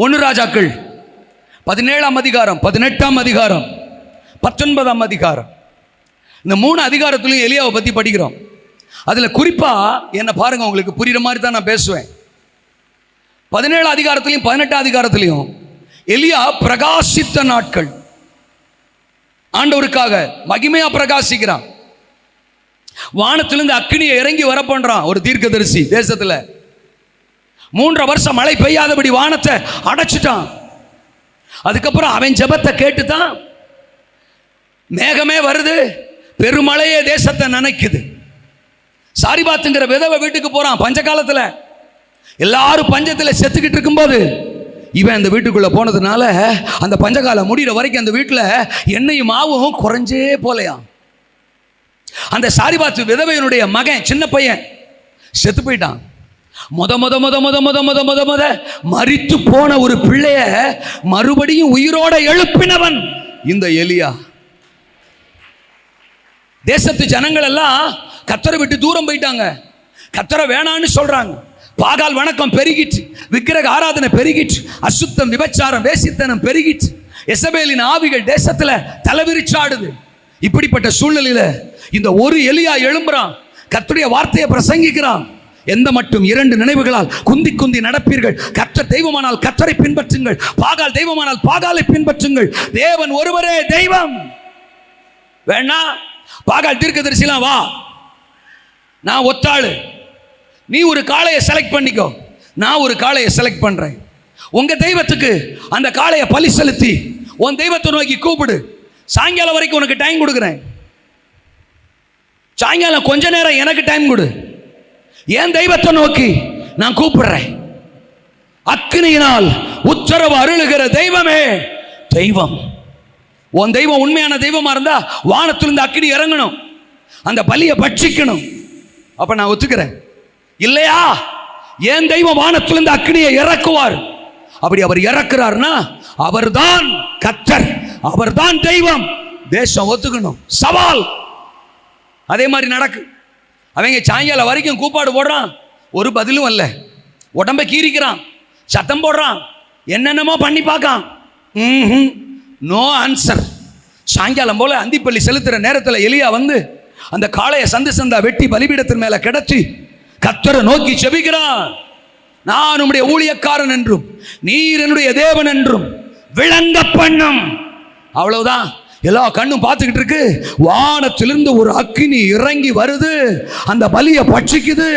1 ராஜாக்கள் 17ஆம் அதிகாரம், 18ஆம் அதிகாரம், 19ஆம் அதிகாரம், இந்த 3 அதிகாரத்திலையும் எலியாவை பற்றி படிக்கிறோம். அதில் குறிப்பாக என்ன பாருங்க, உங்களுக்கு புரிகிற மாதிரி தான் நான் பேசுவேன். 17 அதிகாரத்திலையும் 18 அதிகாரத்திலையும் எலியா பிரகாசித்த நாட்கள், ஆண்டவருக்காக மகிமையா பிரகாசிக்கிறான். வானத்திலிருந்து அக்கினியை இறங்கி வர பண்றான் ஒரு தீர்க்கதரிசி. தேசத்தில் 3 வருஷம் மழை பெய்யாதபடி வானத்தை அடைச்சிட்டான். அதுக்கப்புறம் அவன் ஜெபத்தை கேட்டுதான் மேகமே வருது, பெருமழையே தேசத்தை நனைக்குது. சாரிபாத்துங்கிற விதவை வீட்டுக்கு போறான். பஞ்ச காலத்துல எல்லாரும் பஞ்சத்தில் செத்துக்கிட்டு இருக்கும்போது இவன் அந்த வீட்டுக்குள்ள போனதுனால அந்த பஞ்சகாலம் முடிகிற வரைக்கும் அந்த வீட்டில் எண்ணெயும் மாவும் குறைஞ்சே போலையாம். அந்த சாரிபாத்து விதவையினுடைய மகன், சின்ன பையன், செத்து போயிட்டான். முத மரித்து போன ஒரு பிள்ளைய மறுபடியும் உயிரோட எழுப்பினவன் இந்த எலியா. தேசத்து ஜனங்கள் எல்லாம் கர்த்தரை விட்டு தூரம் போயிட்டாங்க. கர்த்தரை வேணான்னு சொல்றாங்க. பாகால் வணக்கம் பெருகிட்டு, விக்கிரக ஆராதனை பெருகிட்டு, அசுத்தம், விபச்சாரம், வேசித்தனம் பெருகிட்டு, எசபேலின் ஆவிகள் தேசத்துல தலைவிரிச்சாடுது. இப்படிப்பட்ட சூழ்நிலையில இந்த ஒரு எலியா எழும்புறான், கர்த்தருடைய வார்த்தையை பிரசங்கிக்கிறான். எந்த மட்டும் 2 நினைவுகளால் குந்தி குந்தி நடப்பீர்கள். கர்த்தர் தெய்வமானால் கர்த்தரை பின்பற்றுங்கள், பாகால் தெய்வமானால் பாகாலை பின்பற்றுங்கள். தேவன் ஒருவரே தெய்வம். வேணா பாகால் தீர்க்கதரிசிலாம் வா, நான் ஒத்தாளு, நீ ஒரு காளையை செலக்ட் பண்ணிக்கோ, நான் ஒரு காளையை செலக்ட் பண்றேன். உங்க தெய்வத்துக்கு அந்த காளையை பலி செலுத்தி உன் தெய்வத்தை நோக்கி கூப்பிடு. சாயங்காலம் வரைக்கும் உனக்கு டைம் கொடுக்குறேன். சாயங்காலம் கொஞ்ச நேரம் எனக்கு டைம் கொடு. என் தெய்வத்தை நோக்கி நான் கூப்பிடுறேன். அக்கினியினால் உத்தரவு அருளுகிற தெய்வமே தெய்வம். உன் தெய்வம் உண்மையான தெய்வமா இருந்தா வானத்திலிருந்து அக்கினி இறங்கணும், அந்த பலியை பட்சிக்கணும். அப்ப நான் ஒத்துக்கிறேன். இல்லையா, என் தெய்வம் வானத்திலிருந்து அக்கினியை இறக்குவார். அப்படி அவர் இறக்குறார்னா அவர்தான் கர்த்தர், அவர்தான் தெய்வம். தேசம் ஒத்துக்கணும். சவால் அதே மாதிரி நடக்கு. அவங்க சாயங்காலம் வரைக்கும் கூப்பாடு போடுறான், ஒரு பதிலும் அல்ல. உடம்ப கீறிக்கிறான், சத்தம் போடுறான், என்னென்னமோ பண்ணி பார்க்கான், நோ ஆன்சர். சாயங்காலம் போல அந்திப்பள்ளி செலுத்துற நேரத்தில் எலியா வந்து அந்த காளையை சந்து சந்தா வெட்டி பலிபீடத்தின் மேல கிடச்சி கர்த்தரை நோக்கி செபிக்கிறான். நான் உம்முடைய ஊழியக்காரன் என்றும் நீர் என்னுடைய தேவன் என்றும் விளங்க பண்ணும். அவ்வளவுதான். எல்லா கண்ணும் பார்த்துக்கிட்டு இருக்கு. வானத்திலிருந்து ஒரு அக்கினி இறங்கி வருது, அந்த பலியை பட்சிக்குது.